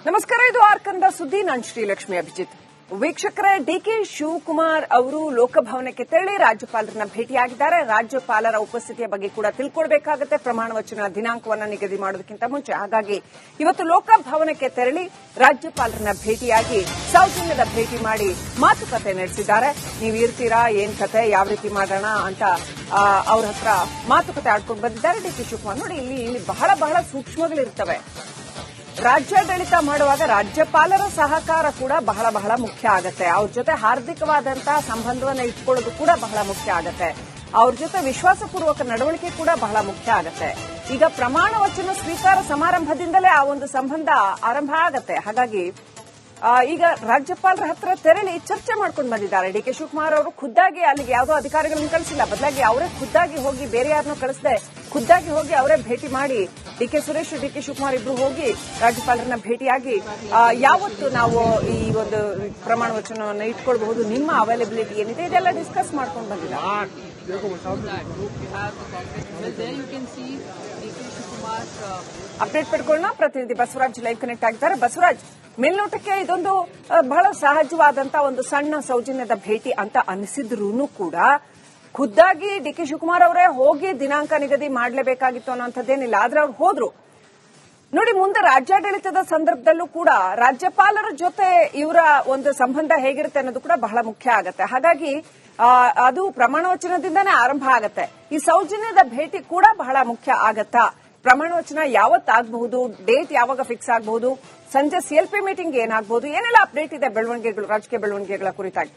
ನಮಸ್ಕಾರ, ಇದು ಆರ್ಕಂದ ಸುದ್ದಿ. ನಾನು ಶ್ರೀಲಕ್ಷ್ಮಿ ಅಭಿಜಿತ್. ವೀಕ್ಷಕರೇ, ಡಿಕೆ ಶಿವಕುಮಾರ್ ಅವರು ಲೋಕಭವನಕ್ಕೆ ತೆರಳಿ ರಾಜ್ಯಪಾಲರನ್ನ ಭೇಟಿಯಾಗಿದ್ದಾರೆ. ರಾಜ್ಯಪಾಲರ ಉಪಸ್ಥಿತಿಯ ಬಗ್ಗೆ ಕೂಡ ತಿಳ್ಕೊಳ್ಬೇಕಾಗುತ್ತೆ. ಪ್ರಮಾಣ ವಚನ ದಿನಾಂಕವನ್ನು ನಿಗದಿ ಮಾಡೋದಕ್ಕಿಂತ ಮುಂಚೆ. ಹಾಗಾಗಿ ಇವತ್ತು ಲೋಕಭವನಕ್ಕೆ ತೆರಳಿ ರಾಜ್ಯಪಾಲರನ್ನ ಭೇಟಿಯಾಗಿ ಸೌಜನ್ಯದ ಭೇಟಿ ಮಾಡಿ ಮಾತುಕತೆ ನಡೆಸಿದ್ದಾರೆ. ನೀವು ಇರ್ತೀರಾ, ಏನ್ ಕತೆ, ಯಾವ ರೀತಿ ಮಾಡೋಣ ಅಂತ ಅವ್ರ ಹತ್ರ ಮಾತುಕತೆ ಆಡ್ಕೊಂಡು ಬಂದಿದ್ದಾರೆ ಡಿಕೆ ಶಿವಕುಮಾರ್. ನೋಡಿ, ಇಲ್ಲಿ ಬಹಳ ಸೂಕ್ಷ್ಮಗಳಿರ್ತವೆ. ರಾಜ್ಯಾಡಳಿತ ಮಾಡುವಾಗ ರಾಜ್ಯಪಾಲರ ಸಹಕಾರ ಕೂಡ ಬಹಳ ಮುಖ್ಯ ಆಗತ್ತೆ. ಅವ್ರ ಜೊತೆ ಹಾರ್ದಿಕವಾದಂತಹ ಸಂಬಂಧವನ್ನು ಇಟ್ಕೊಳ್ಳೋದು ಕೂಡ ಬಹಳ ಮುಖ್ಯ ಆಗತ್ತೆ. ಅವ್ರ ಜೊತೆ ವಿಶ್ವಾಸಪೂರ್ವಕ ನಡವಳಿಕೆ ಕೂಡ ಬಹಳ ಮುಖ್ಯ ಆಗತ್ತೆ. ಈಗ ಪ್ರಮಾಣ ವಚನ ಸ್ವೀಕಾರ ಸಮಾರಂಭದಿಂದಲೇ ಆ ಒಂದು ಸಂಬಂಧ ಆರಂಭ ಆಗತ್ತೆ. ಹಾಗಾಗಿ ಈಗ ರಾಜ್ಯಪಾಲರ ಹತ್ರ ತೆರಳಿ ಚರ್ಚೆ ಮಾಡ್ಕೊಂಡು ಬಂದಿದ್ದಾರೆ ಡಿಕೆ ಶಿವಕುಮಾರ್ ಅವರು. ಖುದ್ದಾಗಿ ಅಲ್ಲಿಗೆ ಯಾವುದೋ ಅಧಿಕಾರಿಗಳನ್ನು ಕಳಿಸಿಲ್ಲ, ಬದಲಾಗಿ ಅವರೇ ಖುದ್ದಾಗಿ ಹೋಗಿ, ಬೇರೆ ಯಾರನ್ನೂ ಕಳಿಸದೆ ಖುದ್ದಾಗಿ ಹೋಗಿ ಅವರೇ ಭೇಟಿ ಮಾಡಿ, ಡಿಕೆ ಸುರೇಶ್, ಡಿಕೆ ಶಿವಕುಮಾರ್ ಇಬ್ರು ಹೋಗಿ ರಾಜ್ಯಪಾಲರನ್ನ ಭೇಟಿಯಾಗಿ ಯಾವತ್ತು ನಾವು ಈ ಒಂದು ಪ್ರಮಾಣ ವಚನವನ್ನು ಇಟ್ಕೊಳ್ಬಹುದು, ನಿಮ್ಮ ಅವೈಲಬಿಲಿಟಿ ಏನಿದೆ, ಇದೆಲ್ಲ ಡಿಸ್ಕಸ್ ಮಾಡ್ಕೊಂಡು ಬಂದಿದ್ದಾರೆ. ಅಪ್ಡೇಟ್ ಪಡ್ಕೊಳ್ಳೋಣ. ಪ್ರತಿನಿಧಿ ಬಸವರಾಜ್ ಲೈವ್ ಕನೆಕ್ಟ್ ಆಗಿದ್ದಾರೆ. ಬಸವರಾಜ್, ಮೇಲ್ನೋಟಕ್ಕೆ ಇದೊಂದು ಬಹಳ ಸಹಜವಾದಂತಹ ಒಂದು ಸಣ್ಣ ಸೌಜನ್ಯದ ಭೇಟಿ ಅಂತ ಅನಿಸಿದ್ರೂ ಕೂಡ ಖುದ್ದಾಗಿ ಡಿಕೆ ಶಿವಕುಮಾರ್ ಅವರೇ ಹೋಗಿ ದಿನಾಂಕ ನಿಗದಿ ಮಾಡಲೇಬೇಕಾಗಿತ್ತು ಅನ್ನೋಂಥದ್ದೇನಿಲ್ಲ. ಆದ್ರೆ ಅವ್ರು ಹೋದ್ರು. ನೋಡಿ, ಮುಂದೆ ರಾಜ್ಯಾಡಳಿತದ ಸಂದರ್ಭದಲ್ಲೂ ಕೂಡ ರಾಜ್ಯಪಾಲರ ಜೊತೆ ಇವರ ಒಂದು ಸಂಬಂಧ ಹೇಗಿರುತ್ತೆ ಅನ್ನೋದು ಕೂಡ ಬಹಳ ಮುಖ್ಯ ಆಗತ್ತೆ. ಹಾಗಾಗಿ ಅದು ಪ್ರಮಾಣ ವಚನದಿಂದನೇ ಆರಂಭ ಆಗತ್ತೆ. ಈ ಸೌಜನ್ಯದ ಭೇಟಿ ಕೂಡ ಬಹಳ ಮುಖ್ಯ ಆಗತ್ತಾ? ಪ್ರಮಾಣ ವಚನ ಯಾವತ್ತಾಗಬಹುದು, ಡೇಟ್ ಯಾವಾಗ ಫಿಕ್ಸ್ ಆಗಬಹುದು, ಸಂಜೆ ಸಿಎಲ್ಪಿ ಮೀಟಿಂಗ್ ಏನಾಗಬಹುದು, ಏನೆಲ್ಲ ಅಪ್ಡೇಟ್ ಇದೆ ಬೆಳವಣಿಗೆಗಳು, ರಾಜಕೀಯ ಬೆಳವಣಿಗೆಗಳ ಕುರಿತಾಗಿ?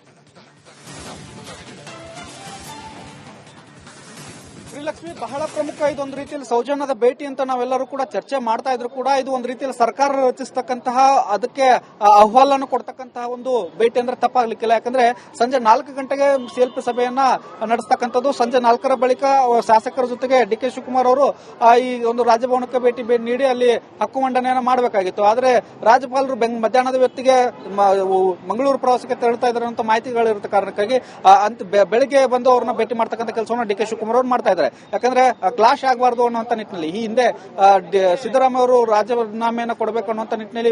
ಶ್ರೀಲಕ್ಷ್ಮಿ, ಬಹಳ ಪ್ರಮುಖ ಇದೊಂದು ರೀತಿಯಲ್ಲಿ ಸೌಜನ್ಯದ ಭೇಟಿ ಅಂತ ನಾವೆಲ್ಲರೂ ಕೂಡ ಚರ್ಚೆ ಮಾಡ್ತಾ ಇದ್ರು ಕೂಡ ಇದು ಒಂದು ರೀತಿಯಲ್ಲಿ ಸರ್ಕಾರ ರಚಿಸತಕ್ಕಂತಹ ಅದಕ್ಕೆ ಅಹವಾಲನ್ನು ಕೊಡ್ತಕ್ಕಂತಹ ಒಂದು ಭೇಟಿ ಅಂದ್ರೆ ತಪ್ಪಾಗ್ಲಿಕ್ಕಿಲ್ಲ. ಯಾಕಂದ್ರೆ ಸಂಜೆ 4 ಗಂಟೆಗೆ ಸಿಎಲ್ಪಿ ಸಭೆಯನ್ನ ನಡೆಸ್ತಕ್ಕಂಥದ್ದು. ಸಂಜೆ 4ರ ಬಳಿಕ ಶಾಸಕರ ಜೊತೆಗೆ ಡಿಕೆ ಶಿವಕುಮಾರ್ ಅವರು ಈ ಒಂದು ರಾಜಭವನಕ್ಕೆ ಭೇಟಿ ನೀಡಿ ಅಲ್ಲಿ ಹಕ್ಕು ಮಂಡನೆಯನ್ನ ಮಾಡಬೇಕಾಗಿತ್ತು. ಆದ್ರೆ ರಾಜ್ಯಪಾಲರು ಮಧ್ಯಾಹ್ನದ ಹೊತ್ತಿಗೆ ಮಂಗಳೂರು ಪ್ರವಾಸಕ್ಕೆ ತೆರಳುತ್ತಾ ಇದ್ದಾರೆ ಅಂತ ಮಾಹಿತಿಗಳಿರುತ್ತೆ ಕಾರಣಕ್ಕಾಗಿ ಬೆಳಿಗ್ಗೆ ಬಂದು ಅವ್ರನ್ನ ಭೇಟಿ ಮಾಡ್ತಕ್ಕಂಥ ಕೆಲಸವನ್ನು ಡಿಕೆ ಶಿವಕುಮಾರ್ ಅವರು ಮಾಡ್ತಾ ಇದ್ದಾರೆ. ಯಾಕಂದ್ರೆ ಕ್ಲಾಶ್ ಆಗಬಾರದು ಅನ್ನುವಂತ ನಿಟ್ಟಿನಲ್ಲಿ ಈ ಹಿಂದೆ ಸಿದ್ದರಾಮಯ್ಯ ಅವರು ರಾಜೀನಾಮೆಯನ್ನು ಕೊಡಬೇಕು ಅನ್ನುವಂತ ನಿಟ್ಟಿನಲ್ಲಿ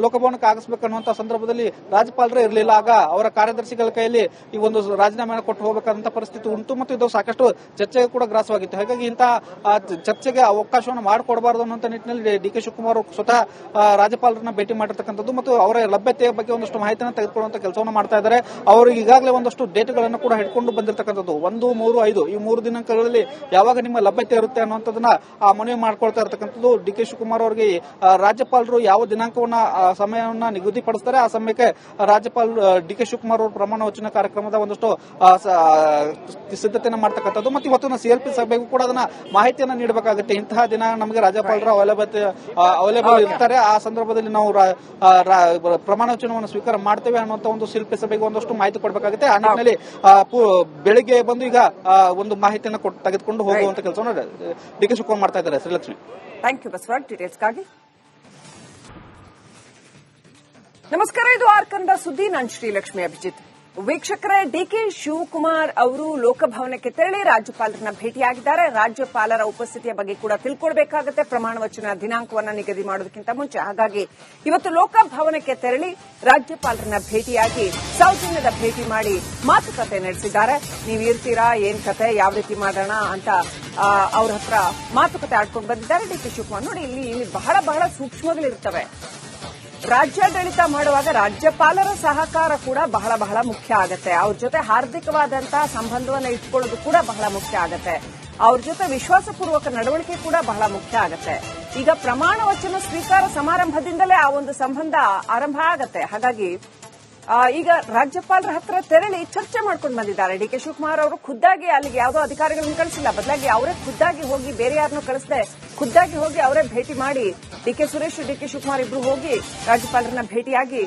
ಲೋಕಭವನಕ್ಕೆ ಆಗಿಸಬೇಕು ಅನ್ನುವಂತ ಸಂದರ್ಭದಲ್ಲಿ ರಾಜ್ಯಪಾಲರೇ ಇರಲಿಲ್ಲ. ಆಗ ಅವರ ಕಾರ್ಯದರ್ಶಿಗಳ ಕೈಯಲ್ಲಿ ಈ ಒಂದು ರಾಜೀನಾಮೆಯನ್ನು ಕೊಟ್ಟು ಹೋಗಬೇಕಾದಂತ ಪರಿಸ್ಥಿತಿ ಉಂಟು ಮತ್ತು ಇದು ಸಾಕಷ್ಟು ಚರ್ಚೆಗೆ ಕೂಡ ಗ್ರಾಸವಾಗಿತ್ತು. ಹಾಗಾಗಿ ಇಂತಹ ಚರ್ಚೆಗೆ ಅವಕಾಶವನ್ನು ಮಾಡಿಕೊಡಬಾರದು ಅನ್ನುವಂತ ನಿಟ್ಟಿನಲ್ಲಿ ಡಿಕೆ ಶಿವಕುಮಾರ್ ಸ್ವತಃ ರಾಜ್ಯಪಾಲರನ್ನ ಭೇಟಿ ಮಾಡಿರ್ತಕ್ಕಂಥದ್ದು ಮತ್ತು ಅವರ ಲಭ್ಯತೆಯ ಬಗ್ಗೆ ಒಂದಷ್ಟು ಮಾಹಿತಿಯನ್ನು ತೆಗೆದುಕೊಳ್ಳುವಂತ ಕೆಲಸವನ್ನು ಮಾಡ್ತಾ ಇದ್ದಾರೆ. ಅವರು ಈಗಾಗಲೇ ಒಂದಷ್ಟು ಡೇಟ್ಗಳನ್ನು ಕೂಡ ಹಿಡ್ಕೊಂಡು ಬಂದಿರತಕ್ಕಂಥದ್ದು. 1, 3, 5 ಈ 3 ದಿನಾಂಕಗಳಲ್ಲಿ ಯಾವಾಗ ನಿಮ್ಮ ಲಭ್ಯತೆ ಇರುತ್ತೆ ಅನ್ನುವಂಥದ್ದನ್ನ ಮನವಿ ಮಾಡ್ಕೊಳ್ತಾ ಇರತಕ್ಕಂಥದ್ದು. ಡಿಕೆ ಶಿವಕುಮಾರ್ ಅವರಿಗೆ ರಾಜ್ಯಪಾಲರು ಯಾವ ದಿನಾಂಕವನ್ನ ಸಮಯವನ್ನ ನಿಗದಿಪಡಿಸ್ತಾರೆ ಆ ಸಮಯಕ್ಕೆ ರಾಜ್ಯಪಾಲ ಡಿಕೆ ಶಿವಕುಮಾರ್ ಅವರು ಪ್ರಮಾಣ ವಚನ ಕಾರ್ಯಕ್ರಮದ ಒಂದಷ್ಟು ಸಿದ್ಧತೆಯನ್ನು ಮಾಡ್ತಕ್ಕಂಥದ್ದು ಮತ್ತು ಇವತ್ತಿನ ಸಿಎಲ್ಪಿ ಸಭೆಗೂ ಕೂಡ ಅದನ್ನ ಮಾಹಿತಿಯನ್ನ ನೀಡಬೇಕಾಗುತ್ತೆ. ಇಂತಹ ದಿನ ನಮಗೆ ರಾಜ್ಯಪಾಲರು ಅವೈಲೇಬಲ್ ಇರ್ತಾರೆ, ಆ ಸಂದರ್ಭದಲ್ಲಿ ನಾವು ಪ್ರಮಾಣ ವಚನವನ್ನು ಸ್ವೀಕಾರ ಮಾಡ್ತೇವೆ ಅನ್ನುವಂತ ಒಂದು ಸಿಎಲ್ಪಿ ಸಭೆಗೆ ಒಂದಷ್ಟು ಮಾಹಿತಿ ಕೊಡಬೇಕಾಗುತ್ತೆ. ಆ ನಿಟ್ಟಿನಲ್ಲಿ ಬೆಳಿಗ್ಗೆ ಬಂದು ಈಗ ಒಂದು ಮಾಹಿತಿಯನ್ನು ತೆಗೆದುಕೊಂಡು ಹೋಗುವಂತ ಕೆಲಸವನ್ನು ಡಿಕೆ ಶಿವಕುಮಾರ್ ಮಾಡ್ತಾ ಇದ್ದಾರೆ. ಶ್ರೀಲಕ್ಷ್ಮಿ, ಥ್ಯಾಂಕ್ ಯು ಬಸವರಾಜ್ ಡೀಟೇಲ್ಸ್ಗಾಗಿ. ನಮಸ್ಕಾರ, ಇದು ಆರ್ಕಂದ ಸುದ್ದಿ. ನಾನು ಶ್ರೀಲಕ್ಷ್ಮಿ ಅಭಿಜಿತ್. ವೀಕ್ಷಕರೇ, ಡಿಕೆ ಶಿವಕುಮಾರ್ ಅವರು ಲೋಕಭವನಕ್ಕೆ ತೆರಳಿ ರಾಜ್ಯಪಾಲರನ್ನ ಭೇಟಿಯಾಗಿದ್ದಾರೆ. ರಾಜ್ಯಪಾಲರ ಉಪಸ್ಥಿತಿಯ ಬಗ್ಗೆ ಕೂಡ ತಿಳ್ಕೊಳ್ಬೇಕಾಗುತ್ತೆ. ಪ್ರಮಾಣ ವಚನ ದಿನಾಂಕವನ್ನು ನಿಗದಿ ಮಾಡೋದಕ್ಕಿಂತ ಮುಂಚೆ. ಹಾಗಾಗಿ ಇವತ್ತು ಲೋಕಭವನಕ್ಕೆ ತೆರಳಿ ರಾಜ್ಯಪಾಲರನ್ನ ಭೇಟಿಯಾಗಿ ಸೌಜನ್ಯದ ಭೇಟಿ ಮಾಡಿ ಮಾತುಕತೆ ನಡೆಸಿದ್ದಾರೆ. ನೀವು ಇರ್ತೀರಾ, ಏನ್ ಕತೆ, ಯಾವ ರೀತಿ ಮಾಡೋಣ ಅಂತ ಅವ್ರ ಹತ್ರ ಮಾತುಕತೆ ಆಡ್ಕೊಂಡು ಬಂದಿದ್ದಾರೆ ಡಿಕೆ ಶಿವಕುಮಾರ್. ನೋಡಿ, ಇಲ್ಲಿ ಬಹಳ ಸೂಕ್ಷ್ಮಗಳಿರ್ತವೆ. ರಾಜ್ಯಾಡಳಿತ ಮಾಡುವಾಗ ರಾಜ್ಯಪಾಲರ ಸಹಕಾರ ಕೂಡ ಬಹಳ ಮುಖ್ಯ ಆಗತ್ತೆ. ಅವ್ರ ಜೊತೆ ಹಾರ್ದಿಕವಾದಂತಹ ಸಂಬಂಧವನ್ನು ಇಟ್ಕೊಳ್ಳೋದು ಕೂಡ ಬಹಳ ಮುಖ್ಯ ಆಗತ್ತೆ. ಅವ್ರ ಜೊತೆ ವಿಶ್ವಾಸಪೂರ್ವಕ ನಡವಳಿಕೆ ಕೂಡ ಬಹಳ ಮುಖ್ಯ ಆಗತ್ತೆ. ಈಗ ಪ್ರಮಾಣ ವಚನ ಸ್ವೀಕಾರ ಸಮಾರಂಭದಿಂದಲೇ ಆ ಒಂದು ಸಂಬಂಧ ಆರಂಭ ಆಗತ್ತೆ. ಹಾಗಾಗಿ ಈಗ ರಾಜ್ಯಪಾಲರ ಹತ್ರ ತೆರಳಿ ಚರ್ಚೆ ಮಾಡ್ಕೊಂಡು ಬಂದಿದ್ದಾರೆ ಡಿಕೆ ಶಿವಕುಮಾರ್ ಅವರು. ಖುದ್ದಾಗಿ ಅಲ್ಲಿಗೆ ಯಾವುದೋ ಅಧಿಕಾರಿಗಳನ್ನು ಕಳಿಸಿಲ್ಲ, ಬದಲಾಗಿ ಅವರೇ ಖುದ್ದಾಗಿ ಹೋಗಿ, ಬೇರೆ ಯಾರನ್ನೂ ಕಳಿಸದೆ ಖುದ್ದಾಗಿ ಹೋಗಿ ಅವರೇ ಭೇಟಿ ಮಾಡಿ, ಡಿಕೆ ಸುರೇಶ್, ಡಿಕೆ ಶಿವಕುಮಾರ್ ಇಬ್ರು ಹೋಗಿ ರಾಜ್ಯಪಾಲರನ್ನ ಭೇಟಿಯಾಗಿ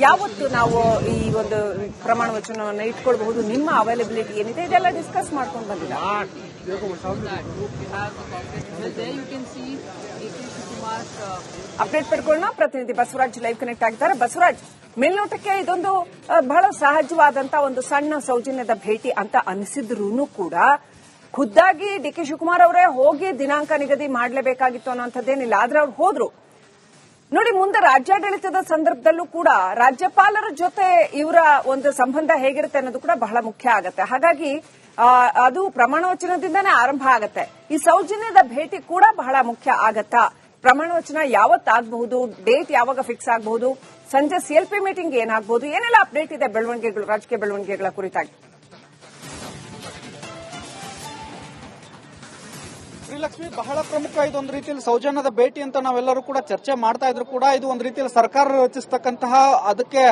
ಯಾವತ್ತು ನಾವು ಈ ಒಂದು ಪ್ರಮಾಣ ವಚನವನ್ನು ಇಟ್ಕೊಳ್ಬಹುದು, ನಿಮ್ಮ ಅವೈಲಬಿಲಿಟಿ ಏನಿದೆ, ಇದೆಲ್ಲ ಡಿಸ್ಕಸ್ ಮಾಡ್ಕೊಂಡು ಬಂದಿದ್ದಾರೆ. ಅಪ್ಡೇಟ್ ಪಡ್ಕೊಳ್ಳೋಣ. ಪ್ರತಿನಿಧಿ ಬಸವರಾಜ್ ಲೈವ್ ಕನೆಕ್ಟ್ ಆಗಿದ್ದಾರೆ. ಬಸವರಾಜ್, ಮೇಲ್ನೋಟಕ್ಕೆ ಇದೊಂದು ಬಹಳ ಸಹಜವಾದಂತಹ ಒಂದು ಸಣ್ಣ ಸೌಜನ್ಯದ ಭೇಟಿ ಅಂತ ಅನಿಸಿದ್ರೂ ಕೂಡ ಖುದ್ದಾಗಿ ಡಿಕೆ ಶಿವಕುಮಾರ್ ಅವರೇ ಹೋಗಿ ದಿನಾಂಕ ನಿಗದಿ ಮಾಡಲೇಬೇಕಾಗಿತ್ತು ಅನ್ನೋಂಥದ್ದೇನಿಲ್ಲ. ಆದ್ರೆ ಅವ್ರು ಹೋದ್ರು. ನೋಡಿ, ಮುಂದೆ ರಾಜ್ಯಾಡಳಿತದ ಸಂದರ್ಭದಲ್ಲೂ ಕೂಡ ರಾಜ್ಯಪಾಲರ ಜೊತೆ ಇವರ ಒಂದು ಸಂಬಂಧ ಹೇಗಿರುತ್ತೆ ಅನ್ನೋದು ಕೂಡ ಬಹಳ ಮುಖ್ಯ ಆಗತ್ತೆ. ಹಾಗಾಗಿ ಅದು ಪ್ರಮಾಣ ವಚನದಿಂದನೇ ಆರಂಭ ಆಗತ್ತೆ. ಈ ಸೌಜನ್ಯದ ಭೇಟಿ ಕೂಡ ಬಹಳ ಮುಖ್ಯ ಆಗತ್ತಾ? ಪ್ರಮಾಣ ವಚನ ಯಾವತ್ತಾಗಬಹುದು, ಡೇಟ್ ಯಾವಾಗ ಫಿಕ್ಸ್ ಆಗಬಹುದು, ಸಂಜೆ ಸಿಎಲ್ಪಿ ಮೀಟಿಂಗ್ ಏನಾಗಬಹುದು, ಏನೆಲ್ಲ ಅಪ್ಡೇಟ್ ಇದೆ ಬೆಳವಣಿಗೆಗಳು, ರಾಜಕೀಯ ಬೆಳವಣಿಗೆಗಳ ಕುರಿತಾಗಿ? ಶ್ರೀಲಕ್ಷ್ಮಿ, ಬಹಳ ಪ್ರಮುಖ ಇದೊಂದು ರೀತಿಯಲ್ಲಿ ಸೌಜನ್ಯದ ಭೇಟಿ ಅಂತ ನಾವೆಲ್ಲರೂ ಕೂಡ ಚರ್ಚೆ ಮಾಡ್ತಾ ಇದ್ರು ಕೂಡ ಇದು ಒಂದು ರೀತಿಯಲ್ಲಿ ಸರ್ಕಾರ ರಚಿಸತಕ್ಕಂತಹ ಅದಕ್ಕೆ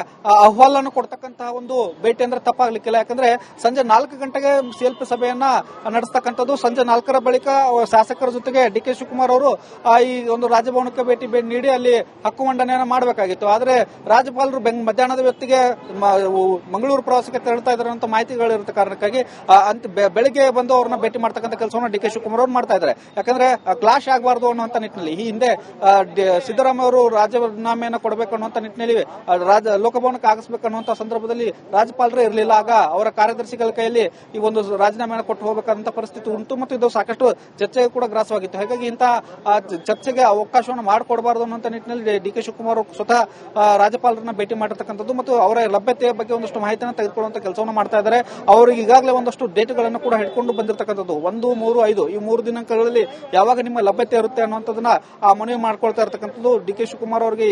ಅಹವಾಲನ್ನು ಕೊಡ್ತಕ್ಕಂತಹ ಒಂದು ಭೇಟಿ ಅಂದ್ರೆ ತಪ್ಪಾಗ್ಲಿಕ್ಕಿಲ್ಲ. ಯಾಕಂದ್ರೆ ಸಂಜೆ 4 ಗಂಟೆಗೆ ಸಿಎಲ್ಪಿ ಸಭೆಯನ್ನ ನಡೆಸ್ತಕ್ಕಂಥದ್ದು. ಸಂಜೆ 4ರ ಬಳಿಕ ಶಾಸಕರ ಜೊತೆಗೆ ಡಿ.ಕೆ. ಶಿವಕುಮಾರ್ ಅವರು ಈ ಒಂದು ರಾಜಭವನಕ್ಕೆ ಭೇಟಿ ನೀಡಿ ಅಲ್ಲಿ ಹಕ್ಕು ಮಂಡನೆಯನ್ನ ಮಾಡಬೇಕಾಗಿತ್ತು. ಆದ್ರೆ ರಾಜ್ಯಪಾಲರು ಮಧ್ಯಾಹ್ನದ ಹೊತ್ತಿಗೆ ಮಂಗಳೂರು ಪ್ರವಾಸಕ್ಕೆ ತೆರಳುತ್ತಾ ಇದ್ದಾರೆ ಅಂತ ಮಾಹಿತಿಗಳಿರುತ್ತೆ ಕಾರಣಕ್ಕಾಗಿ ಬೆಳಿಗ್ಗೆ ಬಂದು ಅವ್ರನ್ನ ಭೇಟಿ ಮಾಡ್ತಕ್ಕಂಥ ಕೆಲಸವನ್ನು ಡಿ.ಕೆ. ಶಿವಕುಮಾರ್ ಅವರು ಮಾಡ್ತಾ ಇದ್ದಾರೆ. ಯಾಕಂದ್ರೆ ಕ್ಲಾಶ್ ಆಗಬಾರದು ಅನ್ನುವಂತ ನಿಟ್ಟಿನಲ್ಲಿ ಈ ಹಿಂದೆ ಸಿದ್ದರಾಮಯ್ಯ ಅವರು ರಾಜೀನಾಮೆಯನ್ನು ಕೊಡಬೇಕು ಅನ್ನುವಂತ ನಿಟ್ಟಿನಲ್ಲಿ ಲೋಕಭವನಕ್ಕೆ ಆಗಿಸಬೇಕು ಅನ್ನುವಂತ ಸಂದರ್ಭದಲ್ಲಿ ರಾಜ್ಯಪಾಲರೇ ಇರಲಿಲ್ಲ. ಆಗ ಅವರ ಕಾರ್ಯದರ್ಶಿಗಳ ಕೈಯಲ್ಲಿ ಈ ಒಂದು ರಾಜೀನಾಮೆಯನ್ನು ಕೊಟ್ಟು ಹೋಗಬೇಕಾದಂತ ಪರಿಸ್ಥಿತಿ ಉಂಟು ಮತ್ತು ಇದು ಸಾಕಷ್ಟು ಚರ್ಚೆಗೆ ಕೂಡ ಗ್ರಾಸವಾಗಿತ್ತು. ಹಾಗಾಗಿ ಇಂತಹ ಚರ್ಚೆಗೆ ಅವಕಾಶವನ್ನು ಮಾಡಿಕೊಡಬಾರದು ಅನ್ನುವಂತ ನಿಟ್ಟಿನಲ್ಲಿ ಡಿ.ಕೆ. ಶಿವಕುಮಾರ್ ಅವರು ರಾಜ್ಯಪಾಲರನ್ನ ಭೇಟಿ ಮಾಡಿರ್ತಕ್ಕಂಥದ್ದು ಮತ್ತು ಅವರ ಲಭ್ಯತೆಯ ಬಗ್ಗೆ ಒಂದಷ್ಟು ಮಾಹಿತಿಯನ್ನು ತೆಗೆದುಕೊಳ್ಳುವಂತ ಕೆಲಸವನ್ನು ಮಾಡ್ತಾ ಇದ್ದಾರೆ. ಅವರಿಗೆ ಈಗಾಗಲೇ ಒಂದಷ್ಟು ಡೇಟ್ಗಳನ್ನು ಕೂಡ ಹಿಡ್ಕೊಂಡು ಬಂದಿರತಕ್ಕಂಥದ್ದು 1, 3, 5 ಈ 3 ದಿನಾಂಕಗಳಲ್ಲಿ ಯಾವಾಗ ನಿಮ್ಮ ಲಭ್ಯತೆ ಇರುತ್ತೆ ಅನ್ನುವಂಥದ್ದನ್ನ ಮನವಿ ಮಾಡ್ಕೊಳ್ತಾ ಇರತಕ್ಕಂಥದ್ದು. ಡಿ.ಕೆ. ಶಿವಕುಮಾರ್ ಅವರಿಗೆ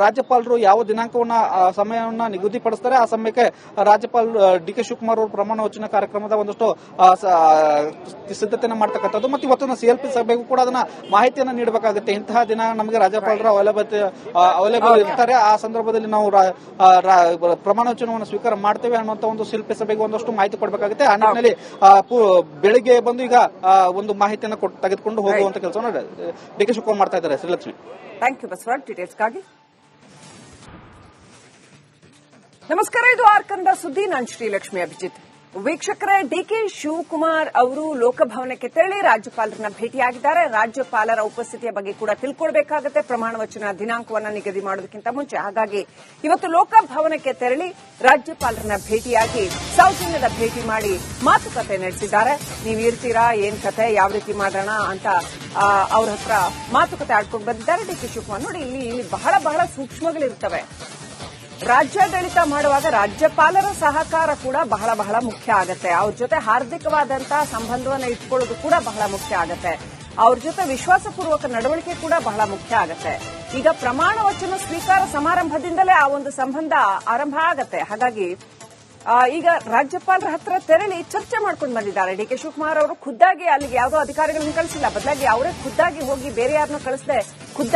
ರಾಜ್ಯಪಾಲರು ಯಾವ ದಿನಾಂಕವನ್ನ ಸಮಯವನ್ನ ನಿಗದಿಪಡಿಸ್ತಾರೆ ಆ ಸಮಯಕ್ಕೆ ರಾಜ್ಯಪಾಲ ಡಿ.ಕೆ. ಶಿವಕುಮಾರ್ ಅವರು ಪ್ರಮಾಣ ವಚನ ಕಾರ್ಯಕ್ರಮದ ಒಂದಷ್ಟು ಸಿದ್ಧತೆಯನ್ನು ಮಾಡ್ತಕ್ಕಂಥದ್ದು ಮತ್ತು ಇವತ್ತಿನ ಸಿಎಲ್ಪಿ ಸಭೆಗೂ ಕೂಡ ಅದನ್ನ ಮಾಹಿತಿಯನ್ನು ನೀಡಬೇಕಾಗುತ್ತೆ. ಇಂತಹ ದಿನ ನಮಗೆ ರಾಜ್ಯಪಾಲರ ಅವೈಲೇಬಲ್ ಇರ್ತಾರೆ, ಆ ಸಂದರ್ಭದಲ್ಲಿ ನಾವು ಪ್ರಮಾಣ ವಚನವನ್ನು ಸ್ವೀಕಾರ ಮಾಡ್ತೇವೆ ಅನ್ನುವಂತ ಒಂದು ಸಿಎಲ್ಪಿ ಸಭೆಗೆ ಒಂದಷ್ಟು ಮಾಹಿತಿ ಕೊಡಬೇಕಾಗುತ್ತೆ. ಆ ನಿಟ್ಟಿನಲ್ಲಿ ಬೆಳಿಗ್ಗೆ ಬಂದು ಈಗ ಒಂದು ಮಾಹಿತಿಯನ್ನು ತೆಗೆದುಕೊಂಡು ಹೋಗುವಂತ ಕೆಲಸವನ್ನು ಡಿ.ಕೆ. ಶಿವಕುಮಾರ್ ಮಾಡ್ತಾ ಇದ್ದಾರೆ. ಶ್ರೀಲಕ್ಷ್ಮಿ, ಥ್ಯಾಂಕ್ ಯು ಬಸವರಾಜ್ ಡೀಟೇಲ್ಸ್ಗಾಗಿ. ನಮಸ್ಕಾರ, ಇದು ಆರ್ ಕನ್ನಡ ಸುದ್ದಿ. ನಾನು ಶ್ರೀಲಕ್ಷ್ಮಿ ಅಭಿಜಿತ್. ವೀಕ್ಷಕರೇ, ಡಿಕೆ ಶಿವಕುಮಾರ್ ಅವರು ಲೋಕಭವನಕ್ಕೆ ತೆರಳಿ ರಾಜ್ಯಪಾಲರನ್ನ ಭೇಟಿಯಾಗಿದ್ದಾರೆ. ರಾಜ್ಯಪಾಲರ ಉಪಸ್ಥಿತಿಯ ಬಗ್ಗೆ ಕೂಡ ತಿಳ್ಕೊಳ್ಬೇಕಾಗುತ್ತೆ, ಪ್ರಮಾಣ ವಚನ ದಿನಾಂಕವನ್ನು ನಿಗದಿ ಮಾಡೋದಕ್ಕಿಂತ ಮುಂಚೆ. ಹಾಗಾಗಿ ಇವತ್ತು ಲೋಕಭವನಕ್ಕೆ ತೆರಳಿ ರಾಜ್ಯಪಾಲರನ್ನ ಭೇಟಿಯಾಗಿ ಸೌಜನ್ಯದ ಭೇಟಿ ಮಾಡಿ ಮಾತುಕತೆ ನಡೆಸಿದ್ದಾರೆ. ನೀವು ಇರ್ತೀರಾ, ಏನ್ ಕತೆ, ಯಾವ ರೀತಿ ಮಾಡೋಣ ಅಂತ ಅವ್ರ ಹತ್ರ ಮಾತುಕತೆ ಆಡ್ಕೊಂಡು ಬಂದಿದ್ದಾರೆ ಡಿಕೆ ಶಿವಕುಮಾರ್. ನೋಡಿ, ಇಲ್ಲಿ ಬಹಳ ಬಹಳ ಸೂಕ್ಷ್ಮಗಳಿರ್ತವೆ. ರಾಜ್ಯಾಡಳಿತ ಮಾಡುವಾಗ ರಾಜ್ಯಪಾಲರ ಸಹಕಾರ ಕೂಡ ಬಹಳ ಬಹಳ ಮುಖ್ಯ ಆಗತ್ತೆ. ಅವ್ರ ಜೊತೆ ಹಾರ್ದಿಕವಾದಂತಹ ಸಂಬಂಧವನ್ನು ಇಟ್ಕೊಳ್ಳೋದು ಕೂಡ ಬಹಳ ಮುಖ್ಯ ಆಗತ್ತೆ. ಅವ್ರ ಜೊತೆ ವಿಶ್ವಾಸಪೂರ್ವಕ ನಡವಳಿಕೆ ಕೂಡ ಬಹಳ ಮುಖ್ಯ ಆಗತ್ತೆ. ಈಗ ಪ್ರಮಾಣ ವಚನ ಸ್ವೀಕಾರ ಸಮಾರಂಭದಿಂದಲೇ ಆ ಒಂದು ಸಂಬಂಧ ಆರಂಭ ಆಗತ್ತೆ. ಹಾಗಾಗಿ ಈಗ ರಾಜ್ಯಪಾಲರ ಹತ್ರ ತೆರಳಿ ಚರ್ಚೆ ಮಾಡ್ಕೊಂಡು ಬಂದಿದ್ದಾರೆ ಡಿಕೆ ಶಿವಕುಮಾರ್ ಅವರು. ಖುದ್ದಾಗಿ ಅಲ್ಲಿಗೆ ಯಾವುದೋ ಅಧಿಕಾರಿಗಳನ್ನು ಕಳಿಸಿಲ್ಲ, ಬದಲಾಗಿ ಅವರೇ ಖುದ್ದಾಗಿ ಹೋಗಿ ಬೇರೆ ಯಾರನ್ನೂ ಕಳಿಸದೆ ಖುದ್ದಾಗಿ